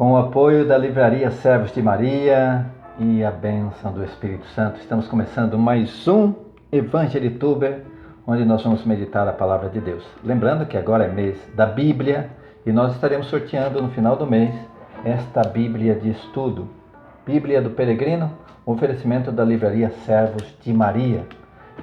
Com o apoio da Livraria Servos de Maria e a bênção do Espírito Santo, estamos começando mais um Evangelituber, onde nós vamos meditar a Palavra de Deus. Lembrando que agora é mês da Bíblia e nós estaremos sorteando no final do mês esta Bíblia de estudo, Bíblia do Peregrino, um oferecimento da Livraria Servos de Maria,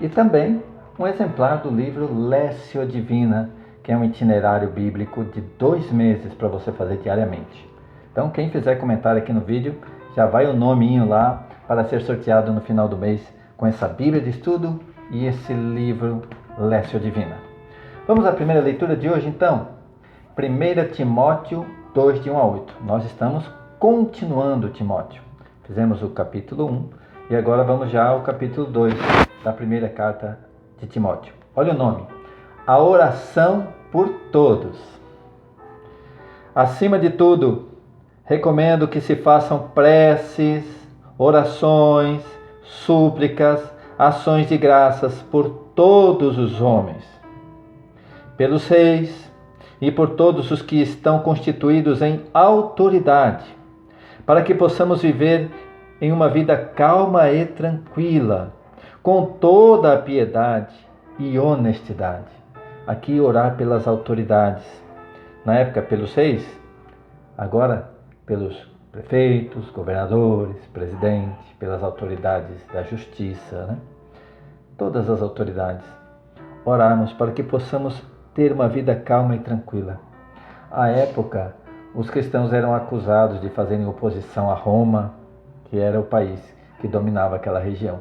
e também um exemplar do livro Lécio Divina, que é um itinerário bíblico de 2 meses para você fazer diariamente. Então, quem fizer comentário aqui no vídeo, já vai o nominho lá para ser sorteado no final do mês com essa Bíblia de estudo e esse livro Lécio Divina. Vamos à primeira leitura de hoje, então. 1 Timóteo 2, de 1 a 8. Nós estamos continuando Timóteo. Fizemos o capítulo 1 e agora vamos já ao capítulo 2 da primeira carta de Timóteo. Olha o nome. A oração por todos. Acima de tudo, recomendo que se façam preces, orações, súplicas, ações de graças por todos os homens, pelos reis e por todos os que estão constituídos em autoridade, para que possamos viver em uma vida calma e tranquila, com toda a piedade e honestidade. Aqui orar pelas autoridades. Na época pelos reis, agora pelos prefeitos, governadores, presidente, pelas autoridades da justiça, né? Todas as autoridades. Orarmos para que possamos ter uma vida calma e tranquila. À época, os cristãos eram acusados de fazerem oposição a Roma, que era o país que dominava aquela região.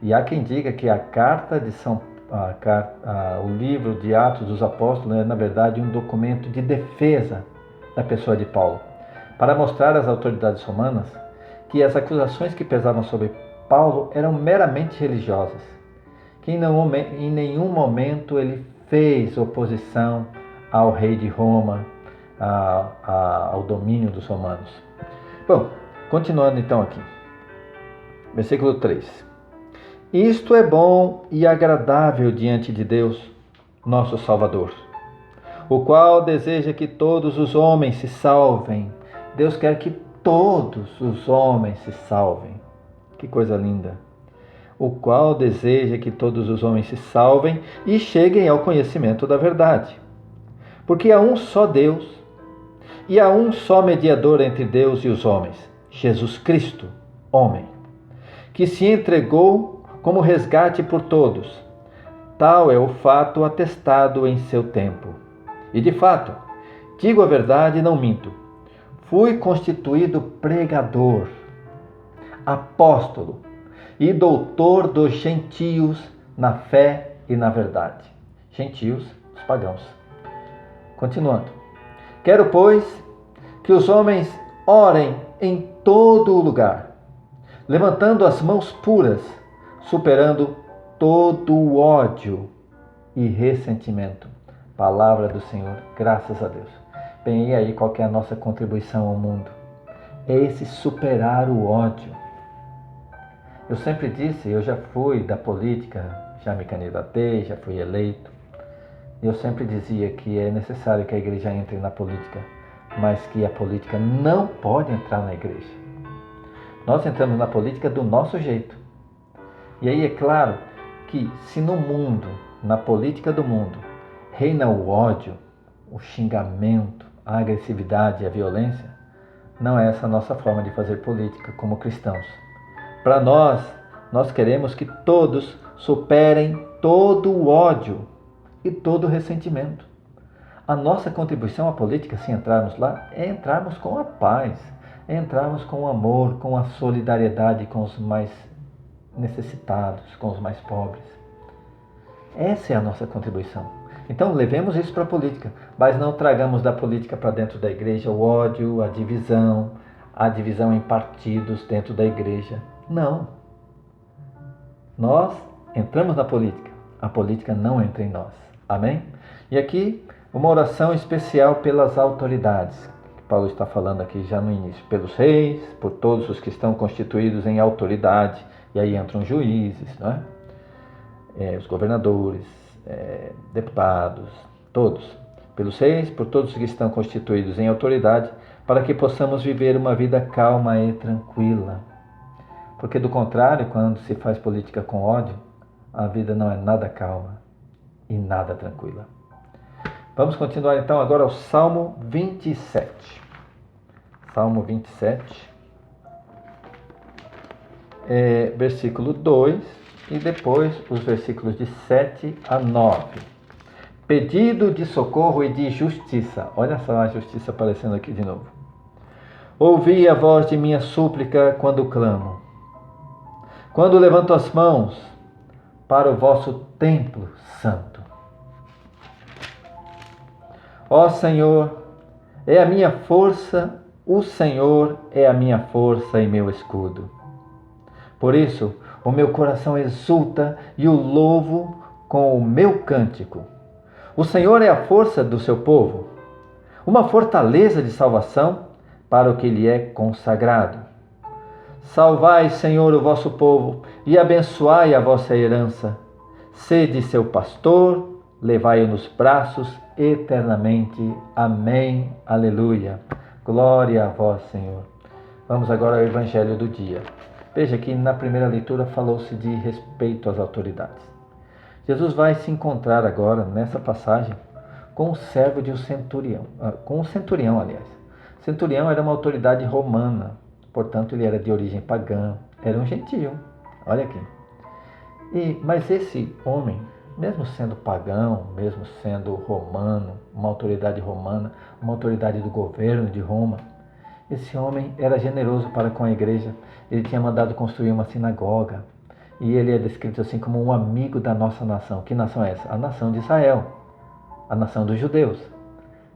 E há quem diga que o livro de Atos dos Apóstolos é, na verdade, um documento de defesa da pessoa de Paulo, para mostrar às autoridades romanas que as acusações que pesavam sobre Paulo eram meramente religiosas, que em nenhum momento ele fez oposição ao rei de Roma, ao domínio dos romanos. Bom, continuando então aqui. Versículo 3. Isto é bom e agradável diante de Deus, nosso Salvador, o qual deseja que todos os homens se salvem. Deus quer que todos os homens se salvem. Que coisa linda! O qual deseja que todos os homens se salvem e cheguem ao conhecimento da verdade. Porque há um só Deus e há um só mediador entre Deus e os homens, Jesus Cristo, homem, que se entregou como resgate por todos. Tal é o fato atestado em seu tempo. E de fato, digo a verdade e não minto, fui constituído pregador, apóstolo e doutor dos gentios na fé e na verdade. Gentios, os pagãos. Continuando. Quero, pois, que os homens orem em todo o lugar, levantando as mãos puras, superando todo o ódio e ressentimento. Palavra do Senhor, graças a Deus. Bem, e aí qual que é a nossa contribuição ao mundo? É esse superar o ódio. Eu sempre disse, eu já fui da política, já me candidatei, já fui eleito. Eu sempre dizia que é necessário que a igreja entre na política, mas que a política não pode entrar na igreja. Nós entramos na política do nosso jeito. E aí é claro que se no mundo, na política do mundo, reina o ódio, o xingamento, a agressividade e a violência, não é essa a nossa forma de fazer política como cristãos. Para nós queremos que todos superem todo o ódio e todo o ressentimento. A nossa contribuição à política, se entrarmos lá, é entrarmos com a paz, é entrarmos com o amor, com a solidariedade com os mais necessitados, com os mais pobres. Essa é a nossa contribuição. Então levemos isso para a política, mas não tragamos da política para dentro da igreja o ódio, a divisão em partidos dentro da igreja. Não. Nós entramos na política, a política não entra em nós. Amém? E aqui uma oração especial pelas autoridades, que Paulo está falando aqui já no início, pelos reis, por todos os que estão constituídos em autoridade. E aí entram juízes, não é? Os governadores, deputados, todos. Pelos reis, por todos que estão constituídos em autoridade, para que possamos viver uma vida calma e tranquila. Porque do contrário, quando se faz política com ódio, a vida não é nada calma e nada tranquila. Vamos continuar então agora ao Salmo 27. Salmo 27, versículo 2 e depois os versículos de 7 a 9. Pedido de socorro e de justiça. Olha só a justiça aparecendo aqui de novo. Ouvi a voz de minha súplica quando clamo. Quando levanto as mãos para o vosso templo santo. Ó Senhor, é a minha força, o Senhor é a minha força e meu escudo. Por isso, o meu coração exulta e o louvo com o meu cântico. O Senhor é a força do seu povo, uma fortaleza de salvação para o que lhe é consagrado. Salvai, Senhor, o vosso povo e abençoai a vossa herança. Sede seu pastor, levai-o nos braços eternamente. Amém. Aleluia. Glória a vós, Senhor. Vamos agora ao Evangelho do dia. Veja que na primeira leitura falou-se de respeito às autoridades. Jesus vai se encontrar agora, nessa passagem, com o servo de um centurião. Com um centurião, aliás. Centurião era uma autoridade romana, portanto ele era de origem pagã, era um gentio. Olha aqui. Mas esse homem, mesmo sendo pagão, mesmo sendo romano, uma autoridade romana, uma autoridade do governo de Roma, esse homem era generoso para com a igreja. Ele tinha mandado construir uma sinagoga. E ele é descrito assim como um amigo da nossa nação. Que nação é essa? A nação de Israel, a nação dos judeus.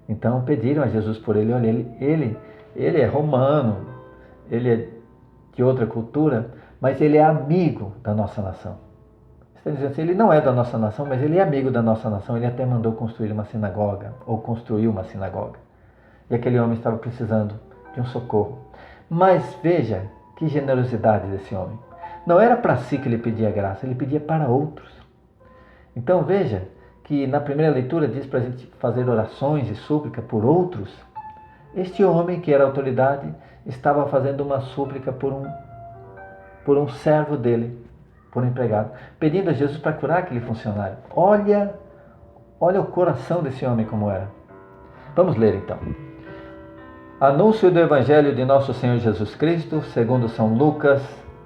Então pediram a Jesus por ele. Olha, ele é romano, ele é de outra cultura, mas ele é amigo da nossa nação. Está dizendo assim, ele não é da nossa nação, mas ele é amigo da nossa nação. Ele até mandou construir uma sinagoga, ou construiu uma sinagoga. E aquele homem estava precisando de um socorro. Mas veja que generosidade desse homem. Não era para si que ele pedia graça, ele pedia para outros. Então veja que na primeira leitura diz para a gente fazer orações e súplica por outros. Este homem, que era autoridade, estava fazendo uma súplica por um servo dele, por um empregado, pedindo a Jesus para curar aquele funcionário. Olha o coração desse homem como era. Vamos ler então. Anúncio do Evangelho de nosso Senhor Jesus Cristo, segundo São Lucas.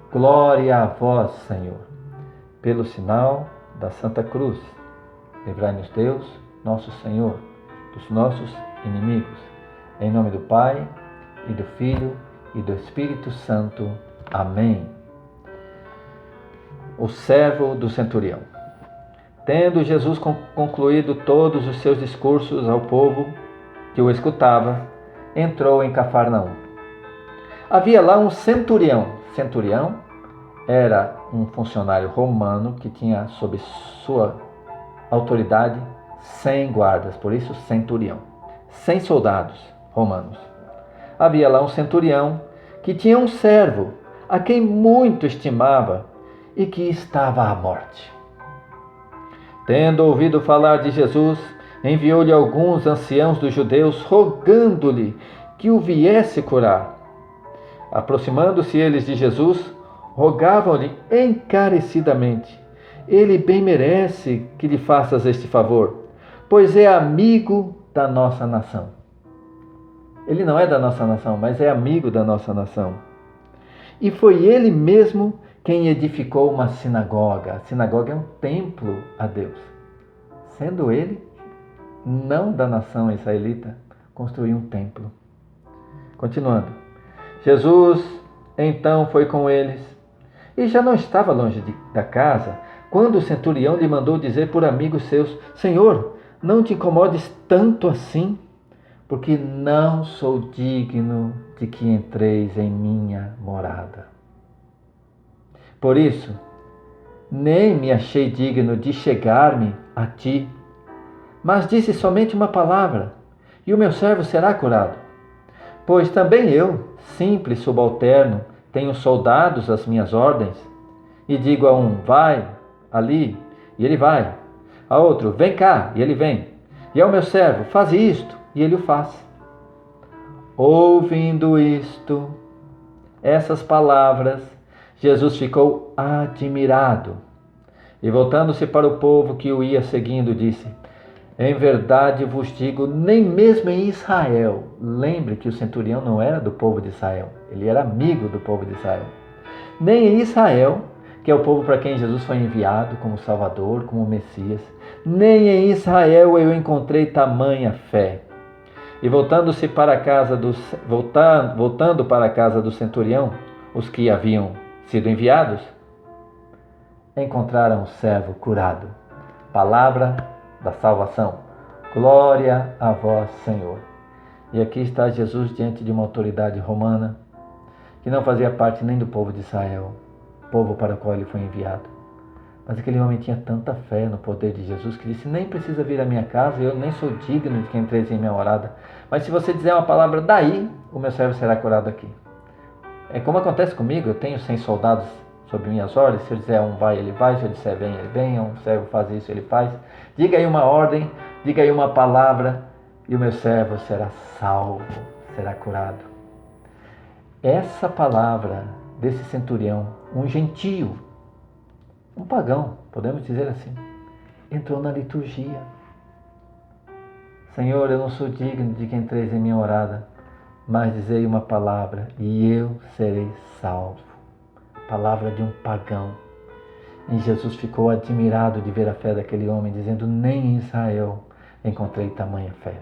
Glória a vós, Senhor. Pelo sinal da Santa Cruz, livrai-nos Deus, nosso Senhor, dos nossos inimigos. Em nome do Pai, e do Filho, e do Espírito Santo. Amém. O servo do centurião. Tendo Jesus concluído todos os seus discursos ao povo que o escutava, entrou em Cafarnaum. Havia lá um centurião. Centurião era um funcionário romano que tinha sob sua autoridade 100 guardas, por isso centurião. 100 soldados romanos. Havia lá um centurião que tinha um servo a quem muito estimava e que estava à morte. Tendo ouvido falar de Jesus, enviou-lhe alguns anciãos dos judeus, rogando-lhe que o viesse curar. Aproximando-se eles de Jesus, rogavam-lhe encarecidamente: ele bem merece que lhe faças este favor, pois é amigo da nossa nação. Ele não é da nossa nação, mas é amigo da nossa nação. E foi ele mesmo quem edificou uma sinagoga. A sinagoga é um templo a Deus. Sendo ele, não da nação israelita, construiu um templo. Continuando. Jesus então foi com eles e já não estava longe da casa, quando o centurião lhe mandou dizer por amigos seus: Senhor, não te incomodes tanto assim, porque não sou digno de que entreis em minha morada. Por isso, nem me achei digno de chegar-me a ti, mas disse somente uma palavra, e o meu servo será curado. Pois também eu, simples subalterno, tenho soldados às minhas ordens, e digo a um: vai ali, e ele vai. A outro: vem cá, e ele vem. E ao meu servo: faz isto, e ele o faz. Ouvindo isto, essas palavras, Jesus ficou admirado e, voltando-se para o povo que o ia seguindo, disse: em verdade vos digo, nem mesmo em Israel. Lembre que o centurião não era do povo de Israel, ele era amigo do povo de Israel. Nem em Israel, que é o povo para quem Jesus foi enviado como Salvador, como Messias, nem em Israel eu encontrei tamanha fé. E voltando para a casa do centurião, os que haviam sido enviados, encontraram o servo curado. Palavra da salvação. Glória a vós, Senhor. E aqui está Jesus diante de uma autoridade romana que não fazia parte nem do povo de Israel, povo para o qual ele foi enviado. Mas aquele homem tinha tanta fé no poder de Jesus que disse: nem precisa vir à minha casa, eu nem sou digno de que entreis em minha morada, mas se você dizer uma palavra daí, o meu servo será curado aqui. É como acontece comigo, eu tenho 100 soldados sob minhas ordens. Se eu disser um vai, ele vai. Se eu disser vem, ele vem. Um servo faz isso, ele faz. Diga aí uma ordem, diga aí uma palavra e o meu servo será salvo, será curado. Essa palavra desse centurião, um gentio, um pagão, podemos dizer assim, entrou na liturgia. Senhor, eu não sou digno de que entreis em minha morada, mas dizei uma palavra e eu serei salvo. Palavra de um pagão. E Jesus ficou admirado de ver a fé daquele homem, dizendo: nem em Israel encontrei tamanha fé.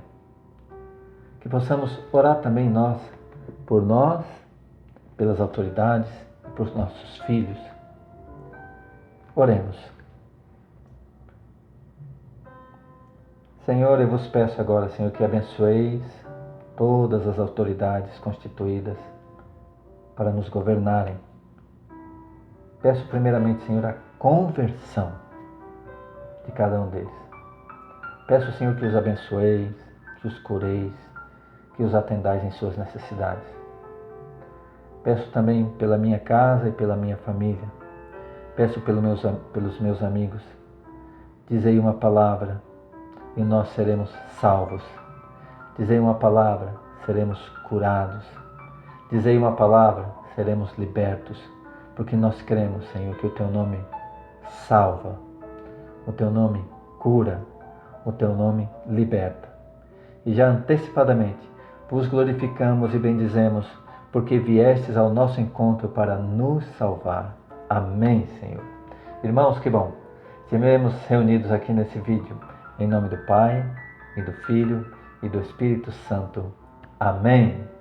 Que possamos orar também nós, pelas autoridades, por nossos filhos. Oremos. Senhor, eu vos peço agora, Senhor, que abençoeis todas as autoridades constituídas para nos governarem. Peço primeiramente, Senhor, a conversão de cada um deles. Peço, Senhor, que os abençoeis, que os cureis, que os atendais em suas necessidades. Peço também pela minha casa e pela minha família. Peço pelos meus amigos. Dizei uma palavra e nós seremos salvos. Dizei uma palavra, seremos curados. Dizei uma palavra, seremos libertos. Porque nós cremos, Senhor, que o Teu nome salva, o Teu nome cura, o Teu nome liberta. E já antecipadamente vos glorificamos e bendizemos, porque viestes ao nosso encontro para nos salvar. Amém, Senhor. Irmãos, que bom. Estivemos reunidos aqui nesse vídeo, em nome do Pai, e do Filho, e do Espírito Santo. Amém.